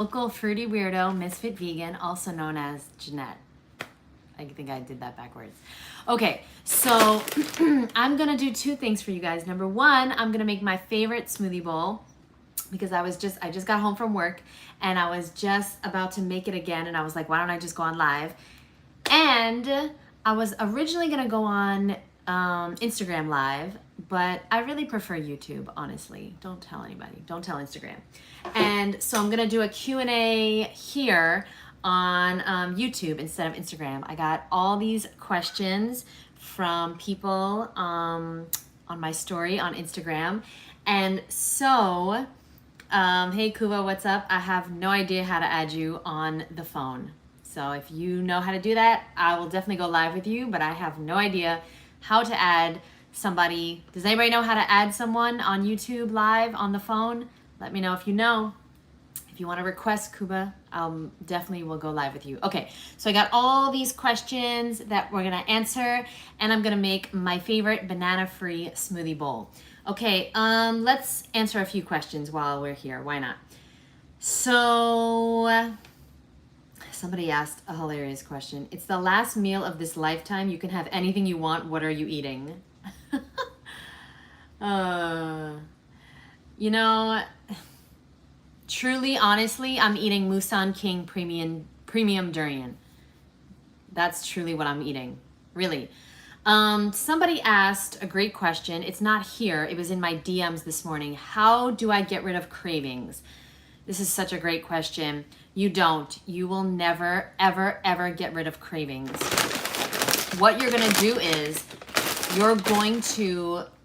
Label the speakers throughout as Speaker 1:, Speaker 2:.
Speaker 1: Local fruity weirdo, MsFitVegan, also known as Jeanette. I think I did that backwards. Okay, so I'm gonna do two things for you guys. Number one, I'm gonna make my favorite smoothie bowl because I just got home from work and I was just about to make it again, and I was like, why don't I just go on live? And I was originally gonna go on Instagram live, but I really prefer YouTube, honestly. Don't tell anybody. Don't tell Instagram. And so I'm gonna do a Q&A here on YouTube instead of Instagram. I got all these questions from people on my story on Instagram. And so, hey Kuva, what's up? I have no idea how to add you on the phone. So if you know how to do that, I will definitely go live with you, but I have no idea how to add somebody. Does anybody know how to add someone on YouTube live on the phone? Let me know if you know. If you want to request Kuba, definitely will go live with you. Okay, so I got all these questions that we're gonna answer, and I'm gonna make my favorite banana-free smoothie bowl. Okay, let's answer a few questions while we're here. Why not? So, somebody asked a hilarious question. It's the last meal of this lifetime. You can have anything you want. What are you eating? You know, truly, honestly, I'm eating Musan King premium durian. That's truly what I'm eating. Really. Somebody asked a great question. It's not here. It was in my DMs this morning. How do I get rid of cravings? This is such a great question. You don't. You will never, ever, ever get rid of cravings. What you're going to do is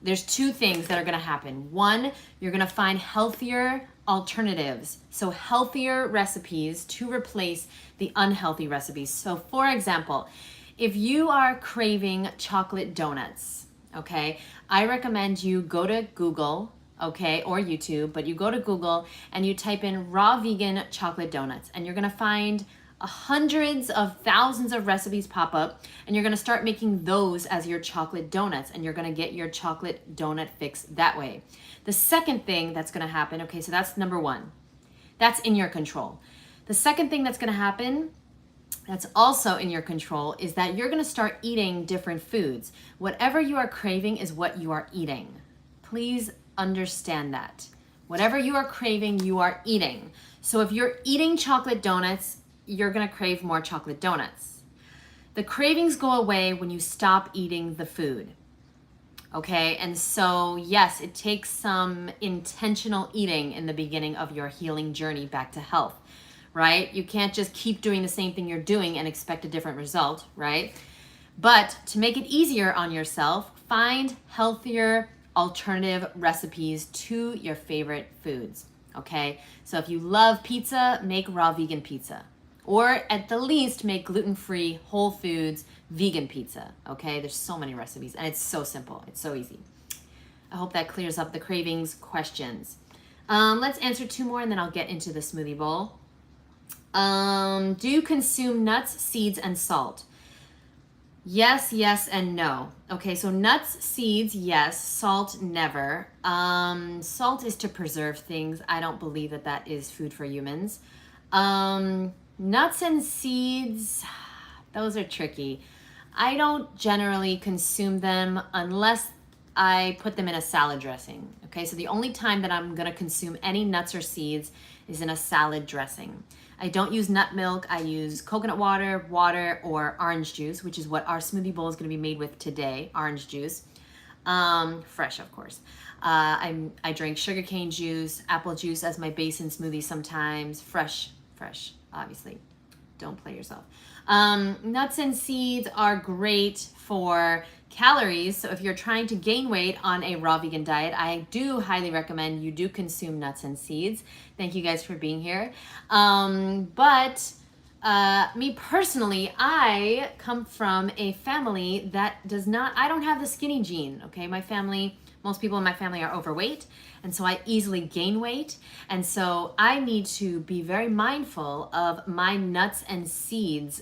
Speaker 1: there's two things that are going to happen. One, you're going to find healthier alternatives. So healthier recipes to replace the unhealthy recipes. So for example, if you are craving chocolate donuts, okay, I recommend you go to Google, okay, or YouTube, but you go to Google and you type in raw vegan chocolate donuts, and you're going to find hundreds of thousands of recipes pop up, and you're going to start making those as your chocolate donuts, and you're going to get your chocolate donut fix that way. The second thing that's going to happen, okay, so that's number one. That's in your control. The second thing that's going to happen that's also in your control is that you're going to start eating different foods. Whatever you are craving is what you are eating. Please understand that. Whatever you are craving, you are eating. So if you're eating chocolate donuts, you're going to crave more chocolate donuts. The cravings go away when you stop eating the food. Okay, and so yes, it takes some intentional eating in the beginning of your healing journey back to health, right? You can't just keep doing the same thing you're doing and expect a different result, right? But to make it easier on yourself, find healthier alternative recipes to your favorite foods, okay? So if you love pizza, make raw vegan pizza. Or at the least, make gluten-free, whole foods, vegan pizza, okay? There's so many recipes, and it's so simple. It's so easy. I hope that clears up the cravings questions. Let's answer two more, and then I'll get into the smoothie bowl. Do you consume nuts, seeds, and salt? Yes, yes, and no. Okay, so nuts, seeds, yes. Salt, never. Salt is to preserve things. I don't believe that that is food for humans. Nuts and seeds, those are tricky. I don't generally consume them unless I put them in a salad dressing. Okay, so the only time that I'm gonna consume any nuts or seeds is in a salad dressing. I don't use nut milk. I use coconut water, or orange juice, which is what our smoothie bowl is gonna be made with today, orange juice. Fresh, of course. I drink sugarcane juice, apple juice as my base in smoothies sometimes. Fresh, obviously. Don't play yourself. Nuts and seeds are great for calories. So if you're trying to gain weight on a raw vegan diet, I do highly recommend you do consume nuts and seeds. Thank you guys for being here. But me personally, I come from a family that I don't have the skinny gene, okay? Most people in my family are overweight, and so I easily gain weight. And so I need to be very mindful of my nuts and seeds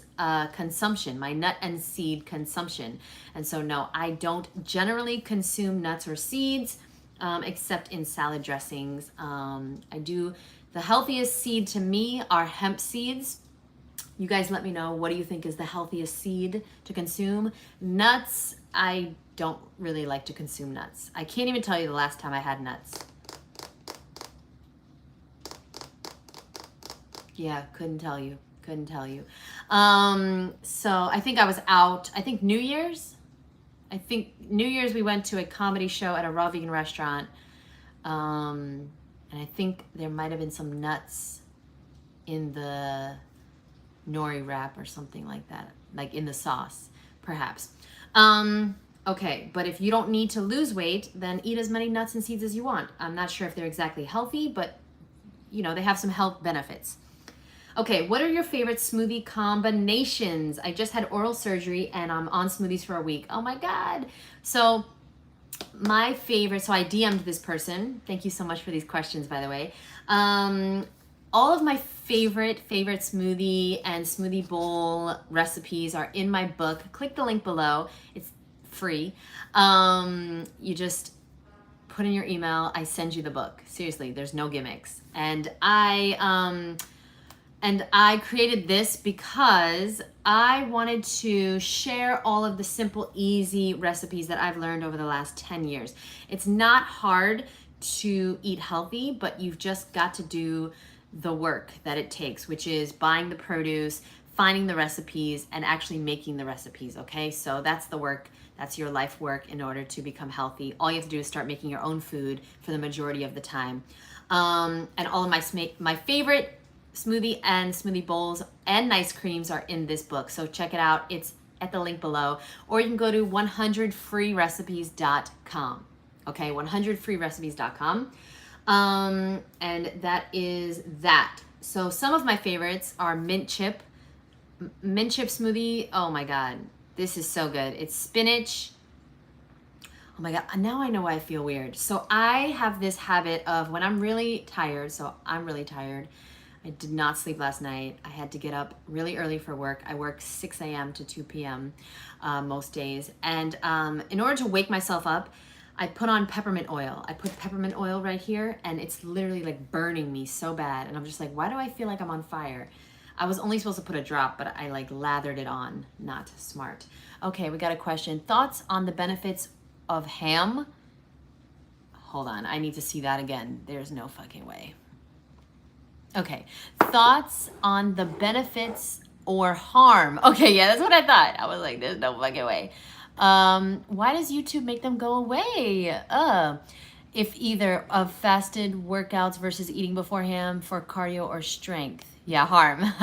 Speaker 1: consumption, my nut and seed consumption. And so no, I don't generally consume nuts or seeds except in salad dressings. I do The healthiest seed to me are hemp seeds. You guys let me know, what do you think is the healthiest seed to consume? Nuts, I don't really like to consume nuts. I can't even tell you the last time I had nuts. Yeah, couldn't tell you. So I think I was out, I think New Year's we went to a comedy show at a raw vegan restaurant. And I think there might have been some nuts in the nori wrap or something like that, like in the sauce, perhaps. Okay, but if you don't need to lose weight, then eat as many nuts and seeds as you want. I'm not sure if they're exactly healthy, but you know, they have some health benefits. Okay, what are your favorite smoothie combinations? I just had oral surgery and I'm on smoothies for a week. Oh my God. So my favorite, so I DM'd this person. Thank you so much for these questions, by the way. All of my favorite smoothie and smoothie bowl recipes are in my book. Click the link below. It's free. You just put in your email. I send you the book. Seriously, there's no gimmicks. And I created this because I wanted to share all of the simple, easy recipes that I've learned over the last 10 years. It's not hard to eat healthy, but you've just got to do the work that it takes, which is buying the produce, finding the recipes, and actually making the recipes, okay? So that's the work. That's your life work in order to become healthy. All you have to do is start making your own food for the majority of the time. And all of my favorite smoothie and smoothie bowls and nice creams are in this book. So check it out. It's at the link below. Or you can go to 100freerecipes.com. Okay, 100freerecipes.com. And that is that. So some of my favorites are mint chip smoothie. Oh my God, this is so good. It's spinach. Oh my God, now I know why I feel weird. So I have this habit of when I'm really tired, so I'm really tired. I did not sleep last night. I had to get up really early for work. I work 6 a.m. to 2 p.m. Most days. And in order to wake myself up, I put on peppermint oil. I put peppermint oil right here and it's literally like burning me so bad. And I'm just like, why do I feel like I'm on fire? I was only supposed to put a drop, but I like lathered it on. Not smart. Okay, we got a question. Thoughts on the benefits of ham? Hold on, I need to see that again. There's no fucking way. Okay, thoughts on the benefits or harm? Okay, yeah, that's what I thought. I was like, there's no fucking way. Why does YouTube make them go away? If either of fasted workouts versus eating beforehand for cardio or strength. Yeah, harm.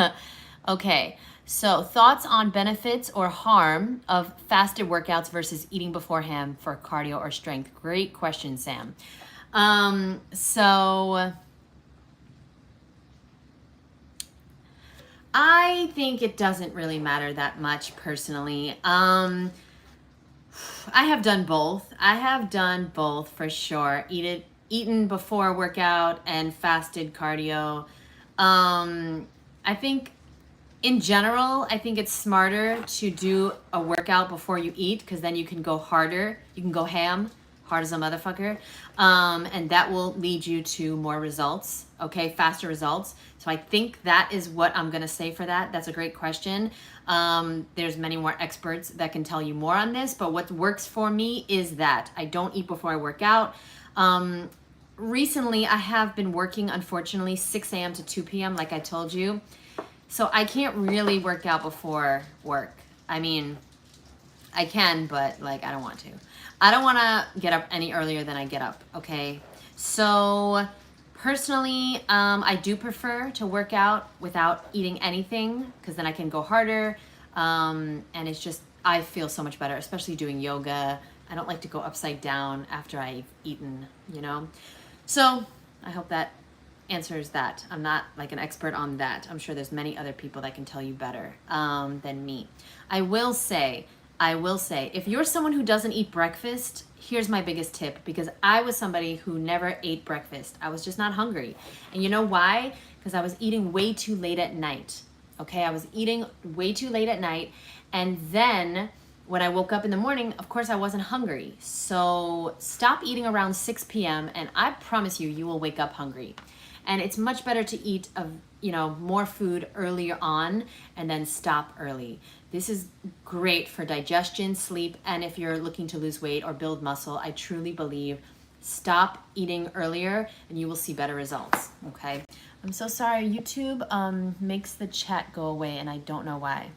Speaker 1: Okay, so thoughts on benefits or harm of fasted workouts versus eating beforehand for cardio or strength. Great question, Sam. So I think it doesn't really matter that much personally. I have done both. For sure. Eaten before workout and fasted cardio. I think in general, I think it's smarter to do a workout before you eat because then you can go harder. You can go ham, hard as a motherfucker. And that will lead you to more results, okay? Faster results. So I think that is what I'm gonna say for that. That's a great question. There's many more experts that can tell you more on this, but what works for me is that I don't eat before I work out. Recently, I have been working, unfortunately, 6 a.m. to 2 p.m., like I told you. So I can't really work out before work. I mean, I can, but like, I don't want to. I don't want to get up any earlier than I get up, okay? So personally, I do prefer to work out without eating anything because then I can go harder. And it's just, I feel so much better, especially doing yoga. I don't like to go upside down after I've eaten, you know? So I hope that answers that. I'm not like an expert on that. I'm sure there's many other people that can tell you better than me. I will say, if you're someone who doesn't eat breakfast, here's my biggest tip, because I was somebody who never ate breakfast. I was just not hungry. And you know why? Because I was eating way too late at night. Okay, I was eating way too late at night. And then when I woke up in the morning, of course I wasn't hungry. So stop eating around 6 p.m. and I promise you, you will wake up hungry. And it's much better to eat more food earlier on and then stop early. This is great for digestion, sleep, and if you're looking to lose weight or build muscle, I truly believe stop eating earlier and you will see better results, okay? I'm so sorry, YouTube makes the chat go away and I don't know why.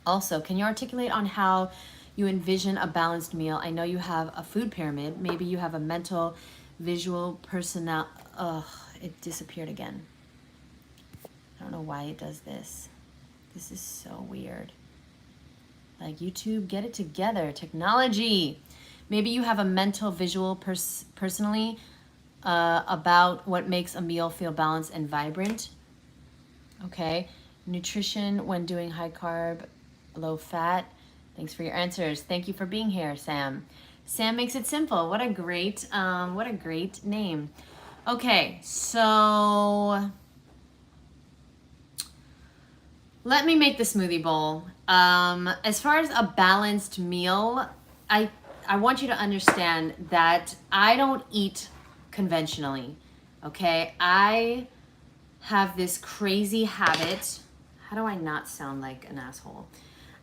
Speaker 1: Also, can you articulate on how you envision a balanced meal? I know you have a food pyramid. Maybe you have a mental, visual, personal. Ugh, it disappeared again. I don't know why it does this. This is so weird. Like, YouTube, get it together. Technology. Maybe you have a mental, visual, personally about what makes a meal feel balanced and vibrant. Okay. Nutrition when doing high carb, low fat. Thanks for your answers. Thank you for being here, Sam. Sam makes it simple. What a great name. Okay, so let me make the smoothie bowl. As far as a balanced meal, I want you to understand that I don't eat conventionally. Okay, I have this crazy habit. How do I not sound like an asshole?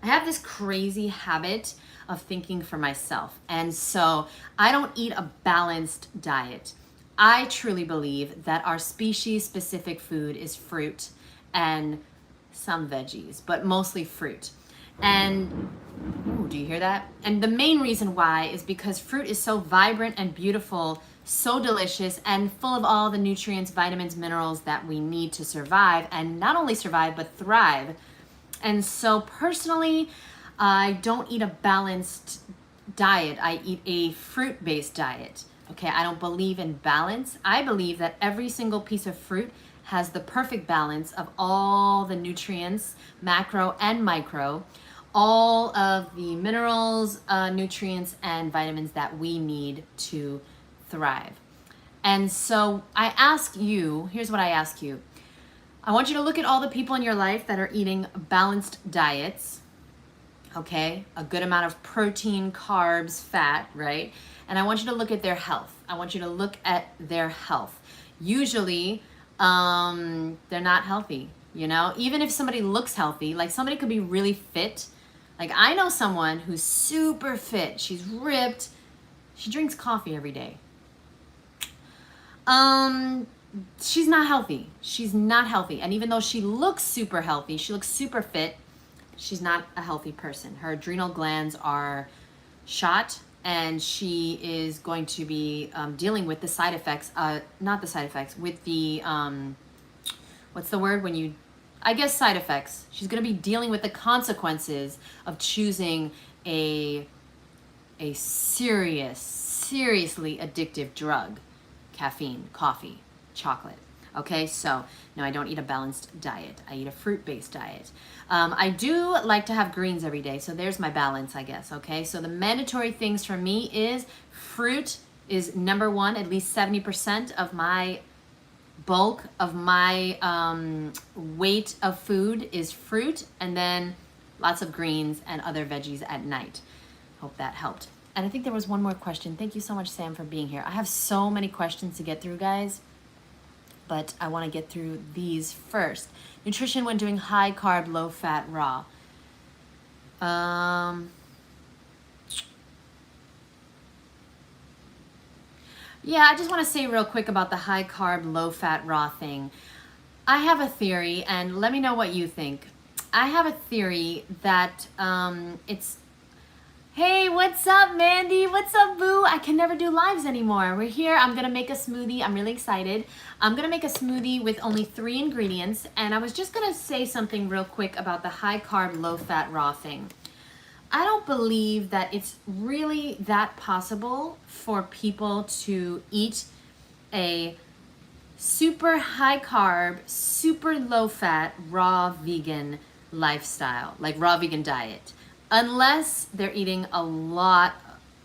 Speaker 1: I have this crazy habit of thinking for myself. And so I don't eat a balanced diet. I truly believe that our species-specific food is fruit and some veggies, but mostly fruit. And, ooh, do you hear that? And the main reason why is because fruit is so vibrant and beautiful, so delicious, and full of all the nutrients, vitamins, minerals that we need to survive, and not only survive, but thrive. And so personally, I don't eat a balanced diet. I eat a fruit-based diet. Okay, I don't believe in balance. I believe that every single piece of fruit has the perfect balance of all the nutrients, macro and micro, all of the minerals, nutrients, and vitamins that we need to thrive. And so I ask you, here's what I ask you. I want you to look at all the people in your life that are eating balanced diets, okay? A good amount of protein, carbs, fat, right? And I want you to look at their health. I want you to look at their health. Usually, they're not healthy, you know? Even if somebody looks healthy, like somebody could be really fit. Like I know someone who's super fit. She's ripped. She drinks coffee every day. She's not healthy. She's not healthy. And even though she looks super healthy, she looks super fit, she's not a healthy person. Her adrenal glands are shot and she is going to be dealing with the side effects, not the side effects, with the, what's the word when you, I guess side effects. She's going to be dealing with the consequences of choosing a seriously addictive drug, caffeine, coffee, chocolate. Okay, so no, I don't eat a balanced diet. I eat a fruit-based diet. I do like to have greens every day, so there's my balance, I guess. Okay, so the mandatory things for me is fruit is number one. At least 70% of my bulk of my weight of food is fruit, and then lots of greens and other veggies at night. Hope that helped. And I think there was one more question. Thank you so much, Sam, for being here. I have so many questions to get through, guys, but I want to get through these first. Nutrition when doing high carb, low fat, raw. Yeah, I just want to say real quick about the high carb, low fat, raw thing. I have a theory, and let me know what you think. I have a theory that it's, hey, what's up, Mandy? What's up, boo? I can never do lives anymore. We're here. I'm going to make a smoothie. I'm really excited. I'm going to make a smoothie with only 3 ingredients, and I was just going to say something real quick about the high carb, low fat, raw thing. I don't believe that it's really that possible for people to eat a super high carb, super low fat, raw vegan lifestyle, like raw vegan diet, unless they're eating a lot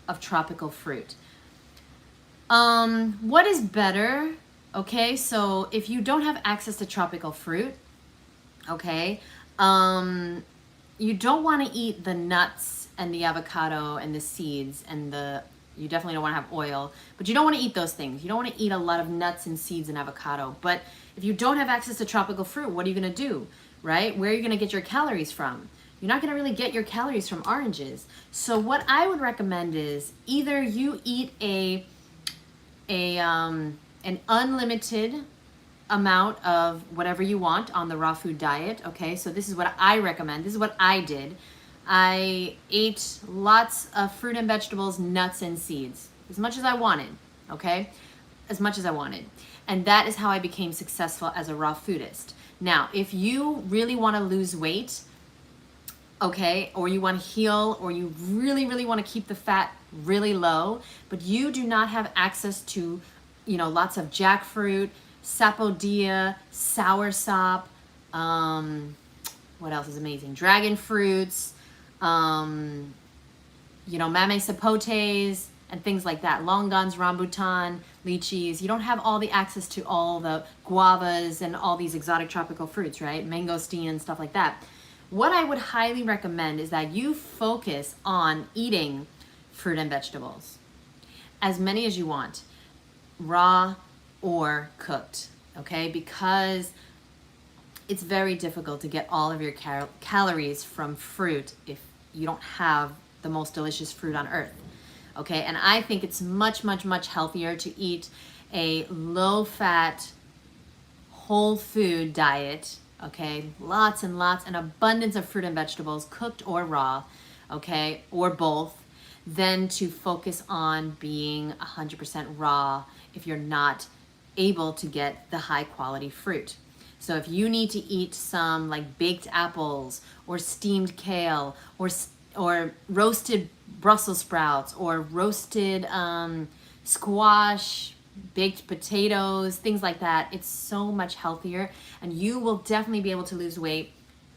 Speaker 1: of tropical fruit. What is better? Okay, so if you don't have access to tropical fruit, okay, you don't want to eat the nuts and the avocado and the seeds and the You definitely don't want to have oil, but you don't want to eat those things. You don't want to eat a lot of nuts and seeds and avocado. But if you don't have access to tropical fruit, what are you going to do, right? Where are you going to get your calories from? You're not going to really get your calories from oranges. So what I would recommend is either you eat an unlimited amount of whatever you want on the raw food diet. Okay, so this is what I recommend. This is what I did. I ate lots of fruit and vegetables, nuts and seeds, as much as I wanted. Okay, as much as I wanted. And that is how I became successful as a raw foodist. Now, if you really want to lose weight, okay, or you want to heal, or you really, really want to keep the fat really low, but you do not have access to, lots of jackfruit, sapodilla, soursop, what else is amazing? Dragon fruits, mame sapotes, and things like that. Longans, rambutan, lychees. You don't have all the access to all the guavas and all these exotic tropical fruits, right? Mangosteen and stuff like that. What I would highly recommend is that you focus on eating fruit and vegetables, as many as you want, raw or cooked, okay? Because it's very difficult to get all of your calories from fruit if you don't have the most delicious fruit on earth, okay? And I think it's much, much, much healthier to eat a low-fat, whole food diet, okay? Lots and lots, an abundance of fruit and vegetables, cooked or raw, okay? Or both, than to focus on being 100% raw if you're not able to get the high quality fruit. So if you need to eat some like baked apples or steamed kale or roasted Brussels sprouts or roasted squash, baked potatoes, things like that, it's so much healthier, and you will definitely be able to lose weight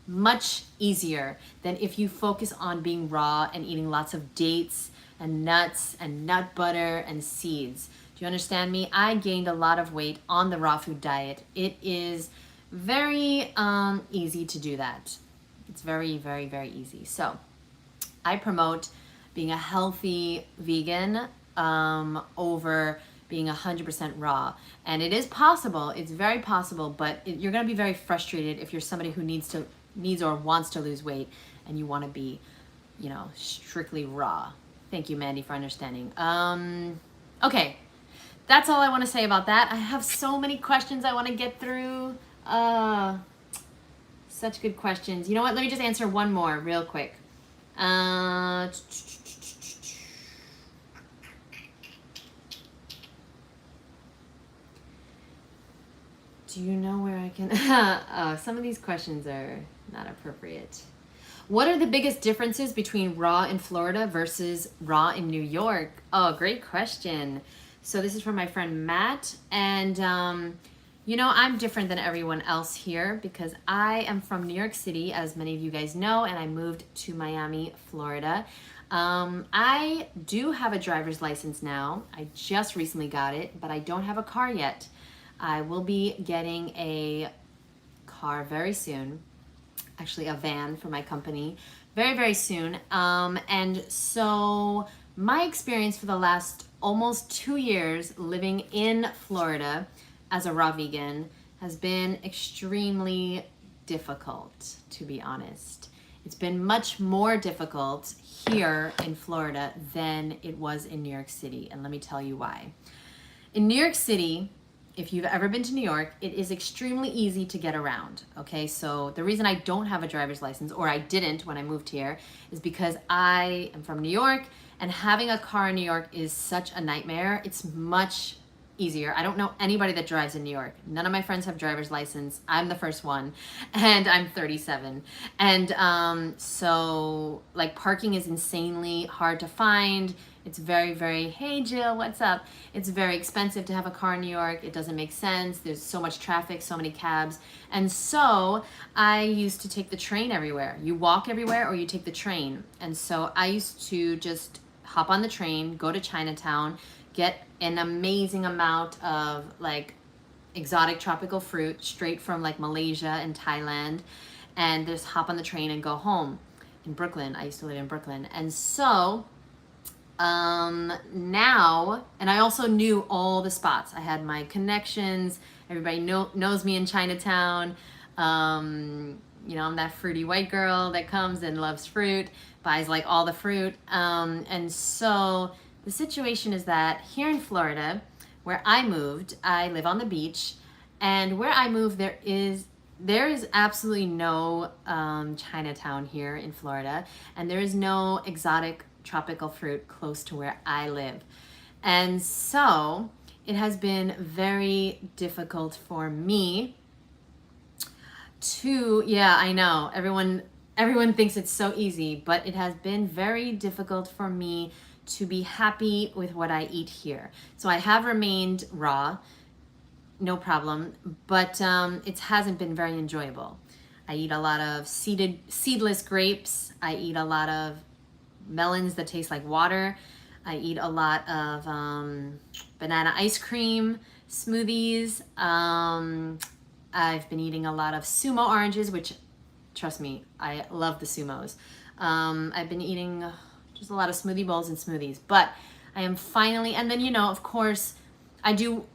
Speaker 1: much easier than if you focus on being raw and eating lots of dates and nuts and nut butter and seeds. Do you understand me? I gained a lot of weight on the raw food diet. It is very easy to do that. It's very, very, very easy. So I promote being a healthy vegan over being 100% raw. And it is possible, it's very possible, but you're gonna be very frustrated if you're somebody who needs or wants to lose weight and you wanna be, strictly raw. Thank you, Mandy, for understanding. Okay, that's all I wanna say about that. I have so many questions I wanna get through. Such good questions. You know what, let me just answer one more real quick. Do you know where I can... some of these questions are not appropriate. What are the biggest differences between raw in Florida versus raw in New York? Oh, great question. So this is from my friend Matt. And, I'm different than everyone else here because I am from New York City, as many of you guys know, and I moved to Miami, Florida. I do have a driver's license now. I just recently got it, but I don't have a car yet. I will be getting a car very soon, actually a van for my company very, very soon. And so my experience for the last almost 2 years living in Florida as a raw vegan has been extremely difficult, to be honest. It's been much more difficult here in Florida than it was in New York City, and let me tell you why. In New York City, if you've ever been to New York, it is extremely easy to get around, okay? So the reason I don't have a driver's license, or I didn't when I moved here, is because I am from New York, and having a car in New York is such a nightmare. It's much easier. I don't know anybody that drives in New York. None of my friends have driver's license. I'm the first one, and I'm 37. And so like parking is insanely hard to find. It's very, very, hey Jill, what's up? It's very expensive to have a car in New York. It doesn't make sense. There's so much traffic, so many cabs. And so I used to take the train everywhere. You walk everywhere or you take the train. And so I used to just hop on the train, go to Chinatown, get an amazing amount of like exotic tropical fruit straight from like Malaysia and Thailand, and just hop on the train and go home in Brooklyn. I used to live in Brooklyn. And so Now, and I also knew all the spots. I had my connections. Everybody knows me in Chinatown. You know, I'm that fruity white girl that comes and loves fruit, buys like all the fruit. And so the situation is that here in Florida, where I moved, I live on the beach, and where I moved, there is absolutely no Chinatown here in Florida, and there is no exotic tropical fruit close to where I live. And so it has been very difficult for me to, yeah, I know, everyone thinks it's so easy, but it has been very difficult for me to be happy with what I eat here. So I have remained raw, no problem, but it hasn't been very enjoyable. I eat a lot of seedless grapes. I eat a lot of melons that taste like water. I eat a lot of banana ice cream, smoothies. I've been eating a lot of sumo oranges, which, trust me, I love the sumos. I've been eating just a lot of smoothie bowls and smoothies, but I am finally, and then, you know, of course, I do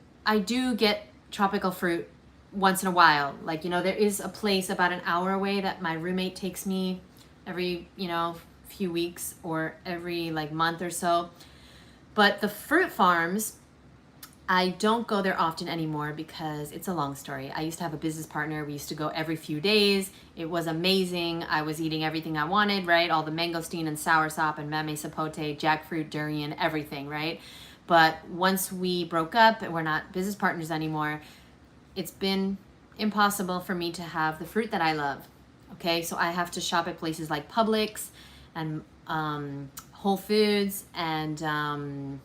Speaker 1: get tropical fruit once in a while. Like, you know, there is a place about an hour away that my roommate takes me every, you know, few weeks or every like month or so. But the fruit farms, I don't go there often anymore because it's a long story. I used to have a business partner. We used to go every few days. It was amazing. I was eating everything I wanted, right? All the mangosteen and soursop and meme sapote, jackfruit, durian, everything, right? But once we broke up and we're not business partners anymore, it's been impossible for me to have the fruit that I love. Okay, so I have to shop at places like Publix and Whole Foods and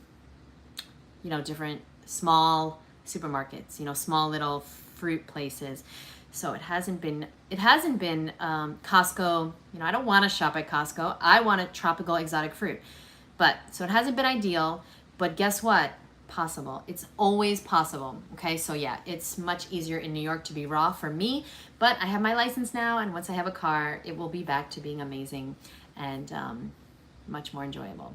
Speaker 1: you know, different small supermarkets, you know, small little fruit places. So it hasn't been Costco. You know, I don't want to shop at Costco. I want a tropical exotic fruit. But so it hasn't been ideal, but guess what? Possible. It's always possible. Okay, so yeah, it's much easier in New York to be raw for me, but I have my license now, and once I have a car, it will be back to being amazing and much more enjoyable.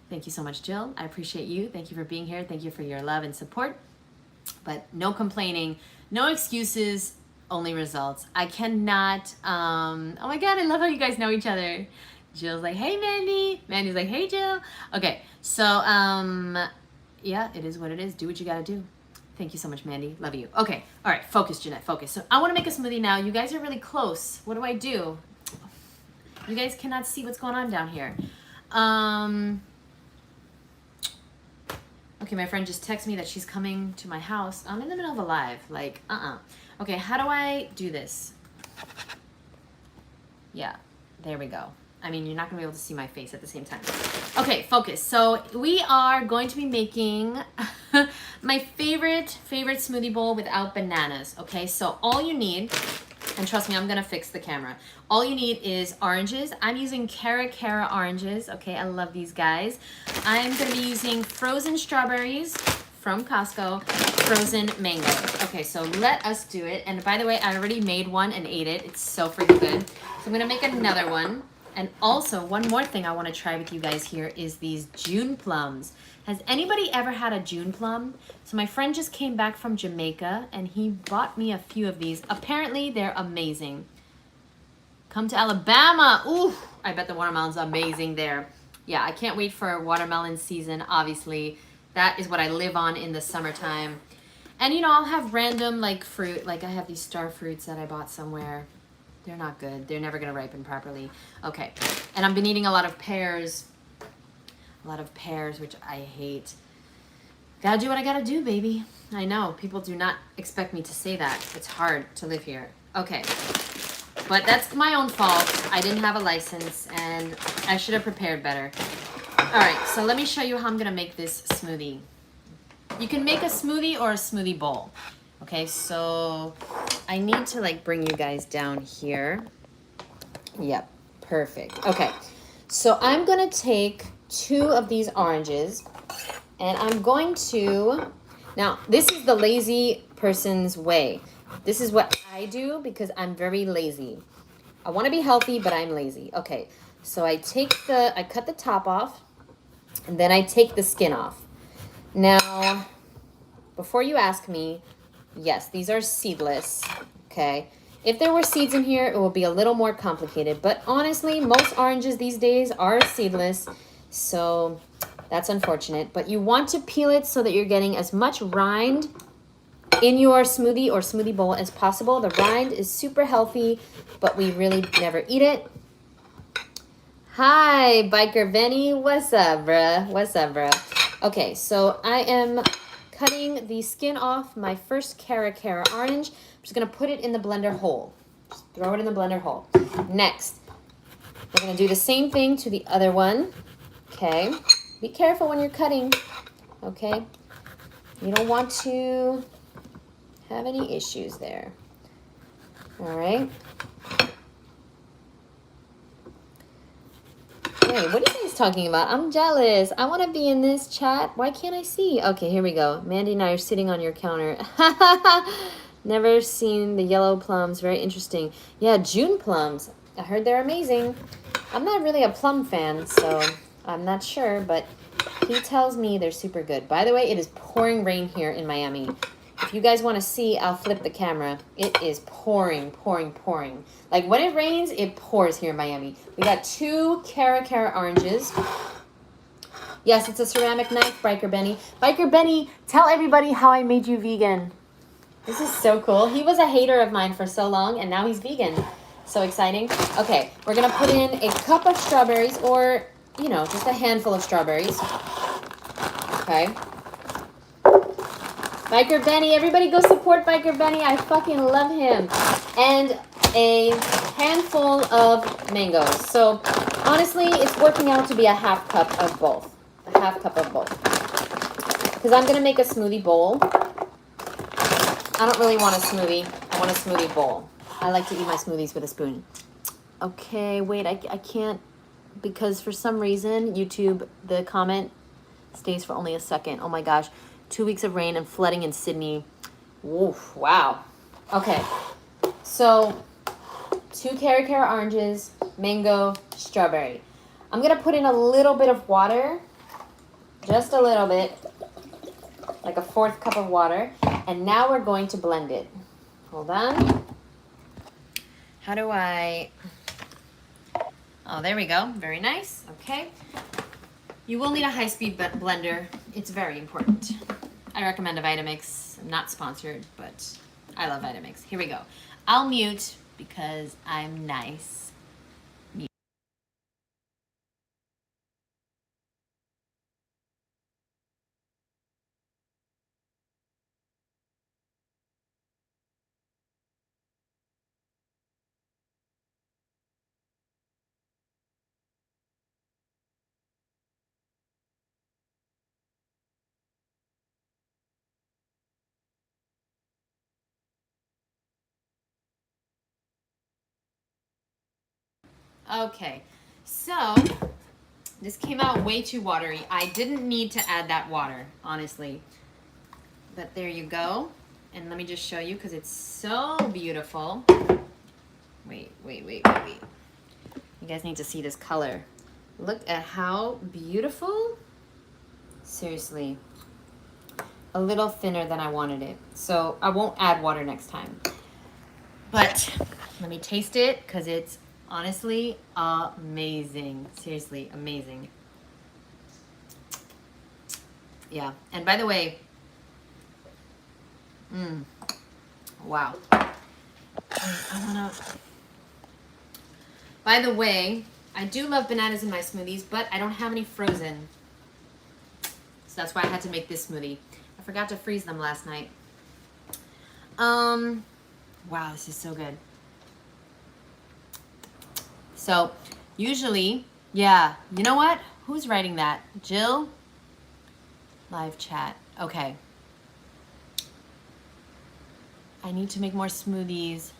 Speaker 1: Thank you so much, Jill. I appreciate you. Thank you for being here. Thank you for your love and support. But no complaining, no excuses, only results. I cannot, oh my God, I love how you guys know each other. Jill's like, hey, Mandy. Mandy's like, hey, Jill. Okay, so, yeah, it is what it is. Do what you gotta do. Thank you so much, Mandy. Love you. Okay, all right, focus, Jeanette, focus. So I wanna make a smoothie now. You guys are really close. What do I do? You guys cannot see what's going on down here. Okay, my friend just texted me that she's coming to my house. I'm in the middle of a live, like, Okay, how do I do this? Yeah, there we go. I mean, you're not gonna be able to see my face at the same time. Okay, focus. So we are going to be making my favorite smoothie bowl without bananas, okay? So all you need, and trust me, I'm gonna fix the camera. All you need is oranges. I'm using Cara oranges, okay? I love these guys. I'm gonna be using frozen strawberries from Costco, frozen mangoes. Okay, so let us do it. And by the way, I already made one and ate it. It's so freaking good. So I'm gonna make another one. And also, one more thing I wanna try with you guys here is these June plums. Has anybody ever had a June plum? So my friend just came back from Jamaica and he bought me a few of these. Apparently, they're amazing. Come to Alabama. Ooh, I bet the watermelon's amazing there. Yeah, I can't wait for watermelon season, obviously. That is what I live on in the summertime. And, you know, I'll have random, like, fruit. Like, I have these star fruits that I bought somewhere. They're not good. They're never going to ripen properly. Okay. And I've been eating a lot of pears. A lot of pears, which I hate. Gotta do what I gotta do, baby. I know. People do not expect me to say that. It's hard to live here. Okay. But that's my own fault. I didn't have a license, and I should have prepared better. All right, so let me show you how I'm gonna make this smoothie. You can make a smoothie or a smoothie bowl. Okay, so I need to like bring you guys down here. Yep, perfect. Okay, so I'm gonna take 2 of these oranges, and I'm going to, now this is the lazy person's way. This is what I do because I'm very lazy. I want to be healthy, but I'm lazy. Okay, so I cut the top off. And then I take the skin off. Now, before you ask me, yes, these are seedless, okay? If there were seeds in here, it would be a little more complicated. But honestly, most oranges these days are seedless, so that's unfortunate. But you want to peel it so that you're getting as much rind in your smoothie or smoothie bowl as possible. The rind is super healthy, but we really never eat it. Hi, Biker Benny. What's up, bruh? What's up, bruh? Okay, so I am cutting the skin off my first Cara orange. I'm just going to put it in the blender whole. Just throw it in the blender whole. Next, we're going to do the same thing to the other one. Okay. Be careful when you're cutting. Okay. You don't want to have any issues there. All right. Wait, what are you guys talking about? I'm jealous. I want to be in this chat. Why can't I see? Okay, here we go. Mandy and I are sitting on your counter. Never seen the yellow plums. Very interesting. Yeah, June plums. I heard they're amazing. I'm not really a plum fan, so I'm not sure, but he tells me they're super good. By the way, it is pouring rain here in Miami. If you guys want to see, I'll flip the camera. It is pouring, pouring, pouring. Like when it rains, it pours here in Miami. We got 2 Cara oranges. Yes, it's a ceramic knife, Biker Benny. Biker Benny, tell everybody how I made you vegan. This is so cool. He was a hater of mine for so long, and now he's vegan. So exciting. Okay, we're going to put in a cup of strawberries, or, you know, just a handful of strawberries. Okay. Biker Benny, everybody go support Biker Benny. I fucking love him. And a handful of mangoes. So honestly, it's working out to be a half cup of both. A half cup of both. Because I'm going to make a smoothie bowl. I don't really want a smoothie. I want a smoothie bowl. I like to eat my smoothies with a spoon. Okay, wait, I can't, because for some reason, YouTube, the comment stays for only a second. Oh my gosh. 2 weeks of rain and flooding in Sydney. Woof, wow. Okay, so 2 Cara oranges, mango, strawberry. I'm going to put in a little bit of water, just a little bit, like a 1/4 cup of water. And now we're going to blend it. Hold on. How do I... Oh, there we go. Very nice. Okay. You will need a high-speed blender. It's very important. I recommend a Vitamix. I'm not sponsored, but I love Vitamix. Here we go. I'll mute because I'm nice. Mute. Okay, so this came out way too watery. I didn't need to add that water, honestly. But there you go. And let me just show you because it's so beautiful. Wait. You guys need to see this color. Look at how beautiful. Seriously. A little thinner than I wanted it. So I won't add water next time. But let me taste it because it's honestly amazing. Seriously, amazing. Yeah. And by the way, wow. By the way, I do love bananas in my smoothies, but I don't have any frozen. So that's why I had to make this smoothie. I forgot to freeze them last night. Wow, this is so good. So usually, yeah, you know what? Who's writing that? Jill? Live chat. Okay. I need to make more smoothies.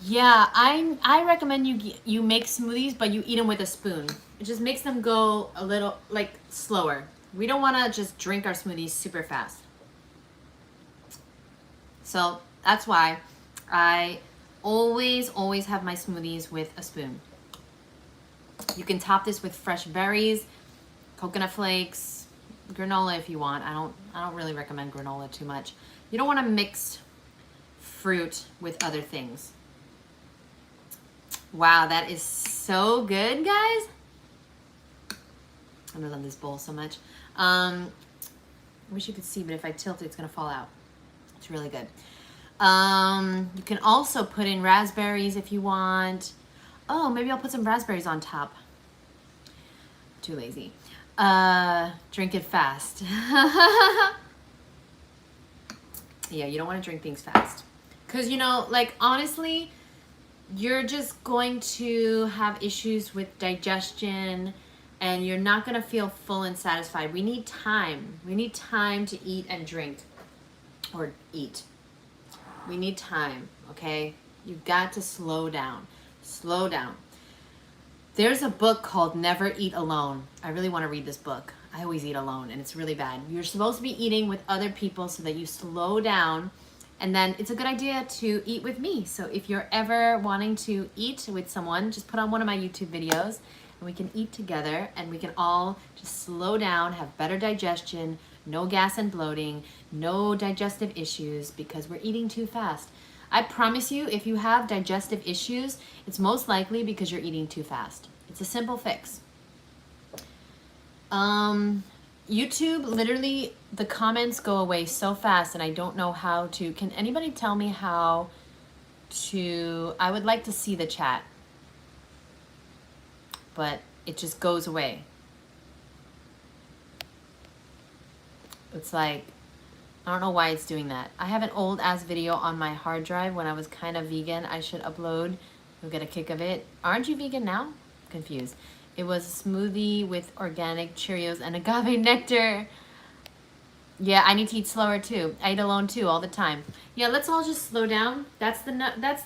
Speaker 1: Yeah, I recommend you make smoothies, but you eat them with a spoon. It just makes them go a little like slower. We don't want to just drink our smoothies super fast. So that's why I always have my smoothies with a spoon. You can top this with fresh berries, coconut flakes, granola if you want. I don't really recommend granola too much. You don't want to mix fruit with other things. Wow, that is so good, guys. I love this bowl so much. I wish you could see, but if I tilt it, it's gonna fall out. It's really good. You can also put in raspberries if you want. Oh, maybe I'll put some raspberries on top. Too lazy. Drink it fast. Yeah, you don't want to drink things fast. Because, you know, like, honestly, you're just going to have issues with digestion and you're not going to feel full and satisfied. We need time. We need time to eat and drink. Or eat. We need time, okay? You've got to slow down. Slow down. There's a book called Never Eat Alone. I really want to read this book. I always eat alone and it's really bad. You're supposed to be eating with other people so that you slow down, and then it's a good idea to eat with me. So if you're ever wanting to eat with someone, just put on one of my YouTube videos and we can eat together and we can all just slow down, have better digestion, no gas and bloating, no digestive issues because we're eating too fast. I promise you, if you have digestive issues, it's most likely because you're eating too fast. It's a simple fix. YouTube, literally, the comments go away so fast and I don't know how to. Can anybody tell me how to? I would like to see the chat, but it just goes away. It's like, I don't know why it's doing that. I have an old ass video on my hard drive when I was kind of vegan. I should upload. You'll get a kick of it. Aren't you vegan now? Confused. It was a smoothie with organic Cheerios and agave nectar. Yeah, I need to eat slower too. I eat alone too all the time. Yeah, let's all just slow down. That's the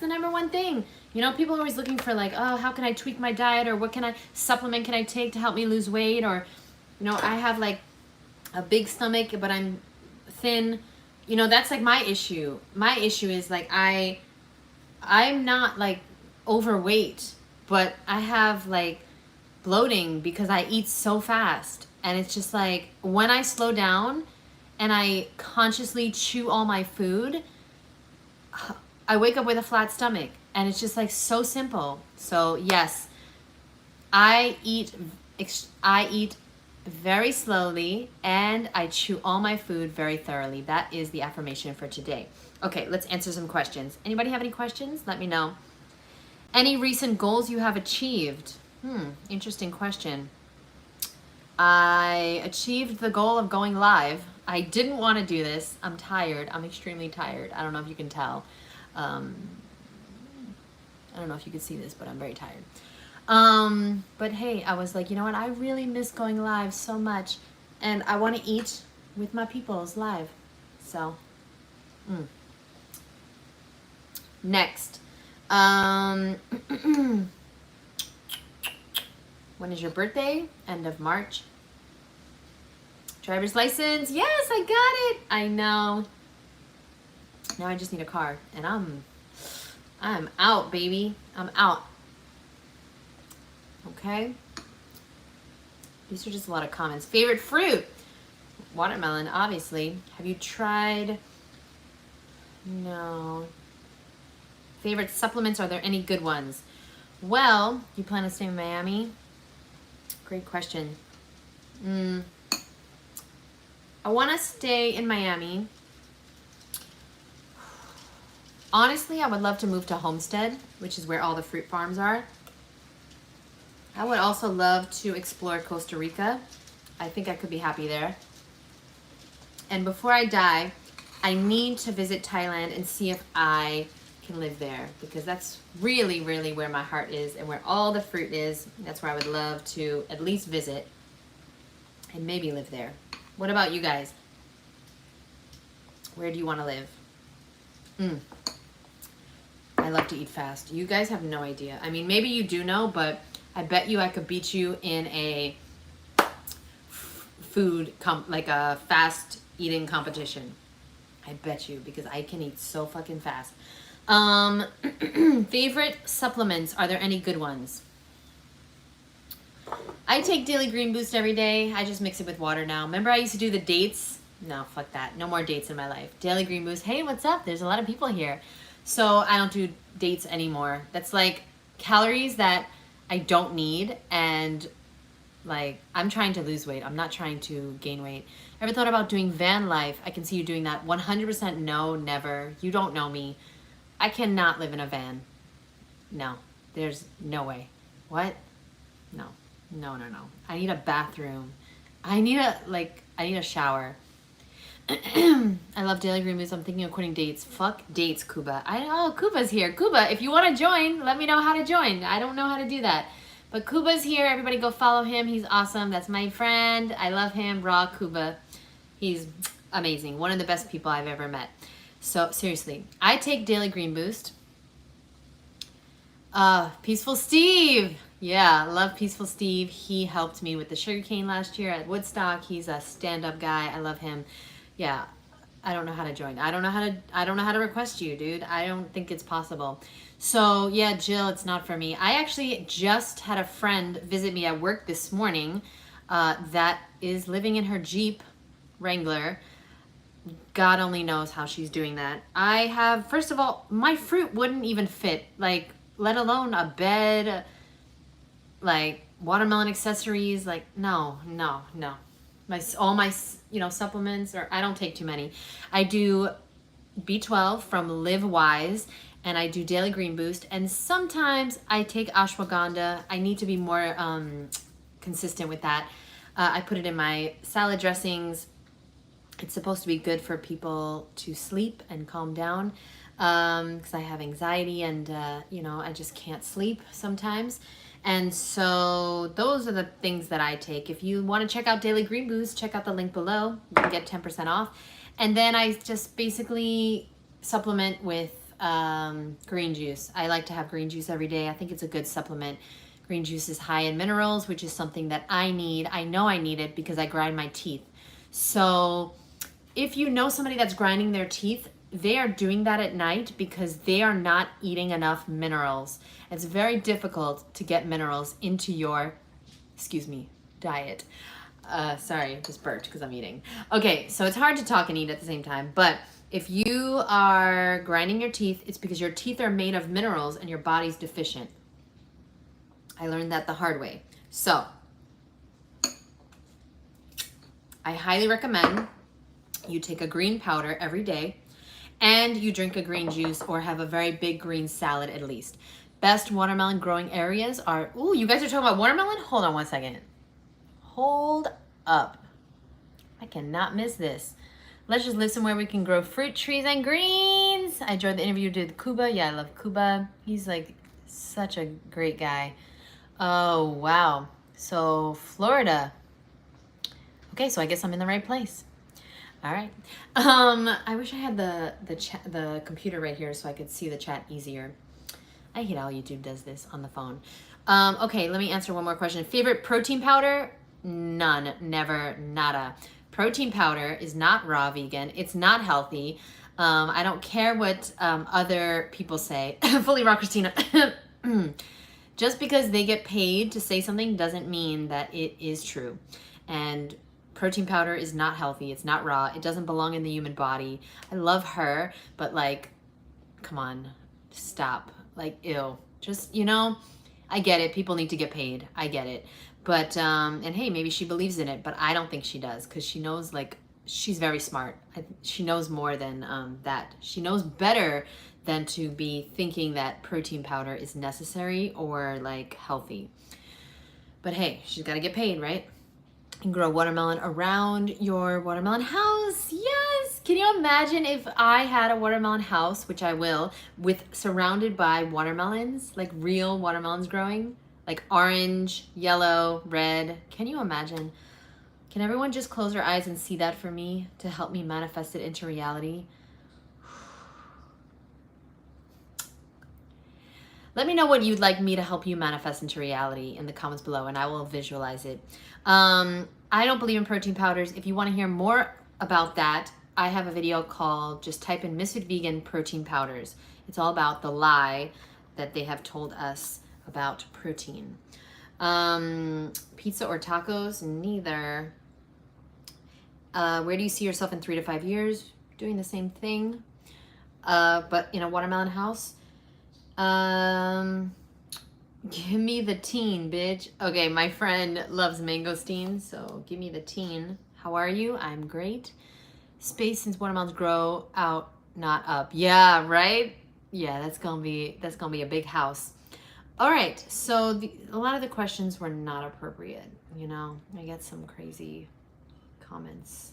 Speaker 1: number one thing. You know, people are always looking for like, oh, how can I tweak my diet, or what kind of supplement can I take to help me lose weight, or, you know, I have like a big stomach but I'm thin. You know, that's like my issue. My issue is like I'm not like overweight, but I have like bloating because I eat so fast. And it's just like when I slow down and I consciously chew all my food, I wake up with a flat stomach. And it's just like so simple. So yes, I eat very slowly and I chew all my food very thoroughly. That is the affirmation for today. Okay, let's answer some questions. Anybody have any questions? Let me know. Any recent goals you have achieved? Interesting question. I achieved the goal of going live. I didn't want to do this. I'm tired. I'm extremely tired. I don't know if you can tell. I don't know if you can see this, but I'm very tired. But hey, I was like, you know what? I really miss going live so much. And I want to eat with my peoples live. So, next. When is your birthday? End of March. Driver's license. Yes, I got it. I know. Now I just need a car. And I'm out, baby. I'm out. Okay. These are just a lot of comments. Favorite fruit? Watermelon, obviously. Have you tried? No. Favorite supplements? Are there any good ones? Well, you plan to stay in Miami? Great question. I want to stay in Miami. Honestly, I would love to move to Homestead, which is where all the fruit farms are. I would also love to explore Costa Rica. I think I could be happy there. And before I die, I need to visit Thailand and see if I can live there, because that's really, really where my heart is and where all the fruit is. That's where I would love to at least visit and maybe live there. What about you guys? Where do you want to live? I love to eat fast. You guys have no idea. I mean, maybe you do know, but I bet you I could beat you in a like a fast eating competition. I bet you, because I can eat so fucking fast. Favorite supplements, are there any good ones? I take Daily Green Boost every day. I just mix it with water now. Remember I used to do the dates? No, fuck that. No more dates in my life. Daily Green Boost. Hey, what's up? There's a lot of people here. So I don't do dates anymore. That's like calories that I don't need, and like I'm trying to lose weight. I'm not trying to gain weight. Ever thought about doing van life? I can see you doing that. 100% no, never. You don't know me. I cannot live in a van. No, there's no way. What? No. No. I need a bathroom. I need a shower. I love Daily Green Boost. I'm thinking of quitting dates. Fuck dates, Kuba. Kuba's here. Kuba, if you want to join, let me know how to join. I don't know how to do that. But Kuba's here. Everybody go follow him. He's awesome. That's my friend. I love him. Raw Kuba. He's amazing. One of the best people I've ever met. So seriously, I take Daily Green Boost. Peaceful Steve. Yeah, love Peaceful Steve. He helped me with the sugarcane last year at Woodstock. He's a stand-up guy. I love him. Yeah, I don't know how to join. I don't know how to request you, dude. I don't think it's possible. So yeah, Jill, it's not for me. I actually just had a friend visit me at work this morning that is living in her Jeep Wrangler. God only knows how she's doing that. I have, first of all, my fruit wouldn't even fit, like, let alone a bed, like watermelon accessories. Like, no. All my supplements, or I don't take too many. I do B12 from Live Wise, and I do Daily Green Boost, and sometimes I take ashwagandha. I need to be more consistent with that. I put it in my salad dressings. It's supposed to be good for people to sleep and calm down, because I have anxiety and I just can't sleep sometimes. And so those are the things that I take. If you want to check out Daily Green Boost, check out the link below. You can get 10% off. And then I just basically supplement with green juice. I like to have green juice every day. I think it's a good supplement. Green juice is high in minerals, which is something that I need. I know I need it because I grind my teeth. So if you know somebody that's grinding their teeth, they are doing that at night because they are not eating enough minerals. It's very difficult to get minerals into your, diet. Sorry, just burped because I'm eating. Okay, so it's hard to talk and eat at the same time, but if you are grinding your teeth, it's because your teeth are made of minerals and your body's deficient. I learned that the hard way. So I highly recommend you take a green powder every day, and you drink a green juice or have a very big green salad at least. Best watermelon growing areas are, ooh, you guys are talking about watermelon? Hold on one second. Hold up. I cannot miss this. Let's just live somewhere we can grow fruit trees and greens. I enjoyed the interview with Kuba. Yeah, I love Kuba. He's like such a great guy. Oh, wow. So Florida. Okay, so I guess I'm in the right place. All right. I wish I had the computer right here so I could see the chat easier. I hate how YouTube does this on the phone. Okay, let me answer one more question. Favorite protein powder? None, never, nada. Protein powder is not raw vegan. It's not healthy. I don't care what other people say. Fully raw, Christina. Just because they get paid to say something doesn't mean that it is true. And protein powder is not healthy. It's not raw. It doesn't belong in the human body. I love her, but like, come on, stop. Like, ew. Just, I get it. People need to get paid. I get it. But, and hey, maybe she believes in it, but I don't think she does, because she knows, like, she's very smart. She knows more than that. She knows better than to be thinking that protein powder is necessary or, like, healthy. But hey, she's got to get paid, right? And grow watermelon around your watermelon house. Yes. Can you imagine if I had a watermelon house, which I will, surrounded by watermelons, like real watermelons growing, like orange, yellow, red. Can you imagine? Can everyone just close their eyes and see that for me to help me manifest it into reality? Let me know what you'd like me to help you manifest into reality in the comments below, and I will visualize it. I don't believe in protein powders. If you want to hear more about that, I have a video called, just type in MsFitVegan protein powders. It's all about the lie that they have told us about protein. Pizza or tacos? Neither. Where do you see yourself in 3 to 5 years? Doing the same thing, but in a watermelon house. Give me the teen, bitch. Okay, my friend loves mangosteen, so give me the teen. How are you? I'm great. Space since watermelons grow out, not up. Yeah, right? Yeah, that's gonna be a big house. All right, so a lot of the questions were not appropriate, you know? I get some crazy comments.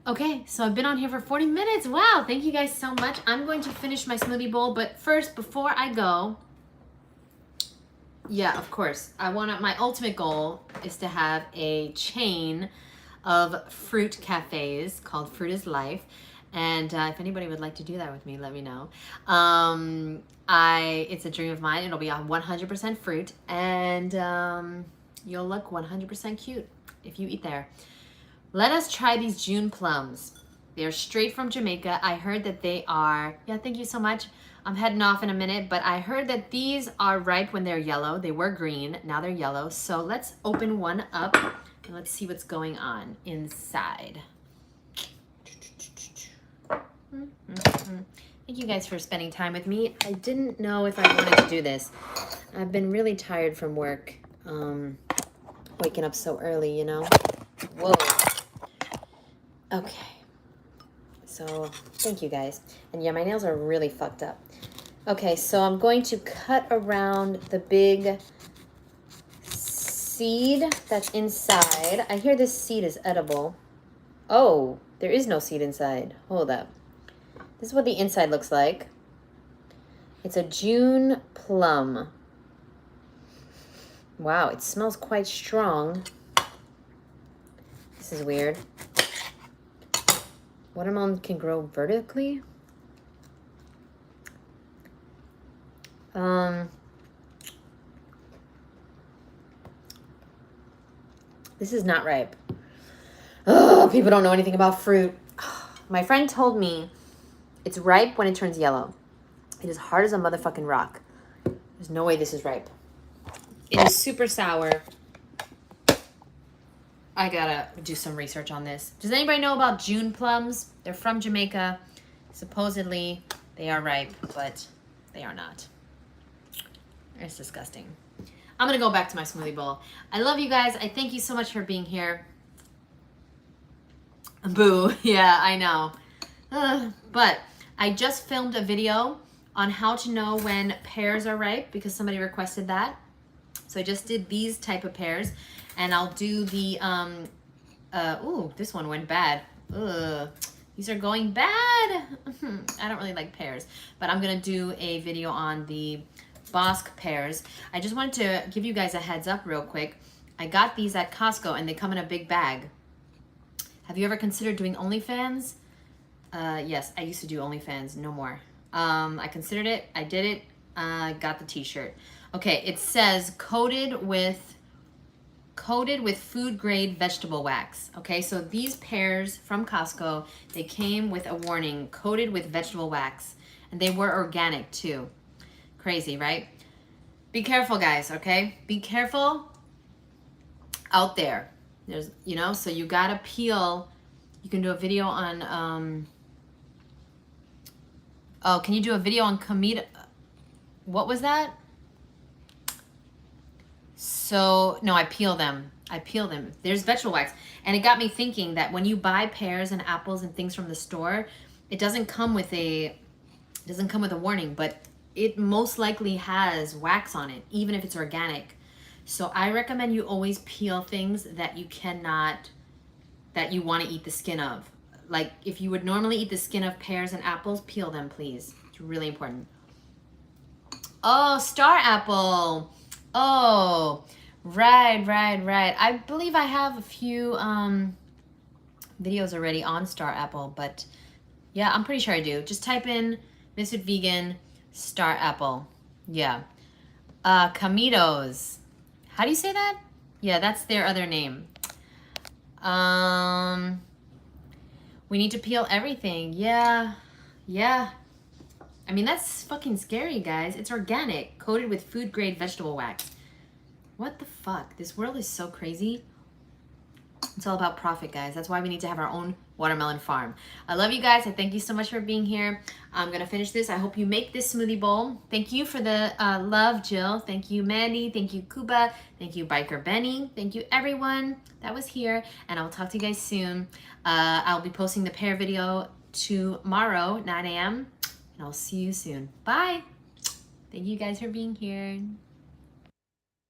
Speaker 1: Okay, so I've been on here for 40 minutes. Wow, thank you guys so much. I'm going to finish my smoothie bowl, but first, before I go, yeah, of course, my ultimate goal is to have a chain of fruit cafes called Fruit is Life. And if anybody would like to do that with me, let me know. It's a dream of mine. It'll be on 100% fruit, and you'll look 100% cute if you eat there. Let us try these June plums. They're straight from Jamaica. I heard that they are, yeah, thank you so much. I'm heading off in a minute, but I heard that these are ripe when they're yellow. They were green, now they're yellow. So let's open one up and let's see what's going on inside. Thank you guys for spending time with me. I didn't know if I wanted to do this. I've been really tired from work, waking up so early, you know. Whoa. Okay. So thank you guys. And yeah, my nails are really fucked up. Okay, so I'm going to cut around the big seed that's inside. I hear this seed is edible. Oh, there is no seed inside. Hold up. This is what the inside looks like. It's a June plum. Wow, it smells quite strong. This is weird. Watermelon can grow vertically. This is not ripe. Oh, people don't know anything about fruit. My friend told me it's ripe when it turns yellow. It is hard as a motherfucking rock. There's no way this is ripe. It is super sour. I gotta do some research on this. Does anybody know about June plums? They're from Jamaica. Supposedly they are ripe, but they are not. It's disgusting. I'm gonna go back to my smoothie bowl. I love you guys. I thank you so much for being here. Boo. Yeah, I know. But I just filmed a video on how to know when pears are ripe because somebody requested that. So I just did these type of pears, and I'll do the, ooh, this one went bad. Ugh, these are going bad. I don't really like pears, but I'm gonna do a video on the Bosque pears. I just wanted to give you guys a heads up real quick. I got these at Costco and they come in a big bag. Have you ever considered doing OnlyFans? Yes, I used to do OnlyFans, no more. I considered it, I did it, got the t-shirt. Okay, it says coated with food grade vegetable wax. Okay, so these pears from Costco, they came with a warning, coated with vegetable wax, and they were organic too. Crazy, right? Be careful, guys, okay? Be careful out there. There's, you know, so you gotta peel. You can do a video on, oh, can you do a video on Kamita? What was that? So, no, I peel them. I peel them. There's vegetable wax. And it got me thinking that when you buy pears and apples and things from the store, it doesn't come with a warning, but it most likely has wax on it, even if it's organic. So I recommend you always peel things that you cannot, that you want to eat the skin of. Like if you would normally eat the skin of pears and apples, peel them, please. It's really important. Oh, star apple. Oh, right. I believe I have a few videos already on star apple, but yeah, I'm pretty sure I do. Just type in Ms.FitVegan star apple. Yeah. Camitos. How do you say that? Yeah, that's their other name. We need to peel everything. Yeah. I mean, that's fucking scary, guys. It's organic, coated with food-grade vegetable wax. What the fuck? This world is so crazy. It's all about profit, guys. That's why we need to have our own watermelon farm. I love you guys. I thank you so much for being here. I'm going to finish this. I hope you make this smoothie bowl. Thank you for the love, Jill. Thank you, Mandy. Thank you, Kuba. Thank you, Biker Benny. Thank you, everyone that was here. And I'll talk to you guys soon. I'll be posting the pear video tomorrow, 9 a.m. And I'll see you soon. Bye. Thank you guys for being here.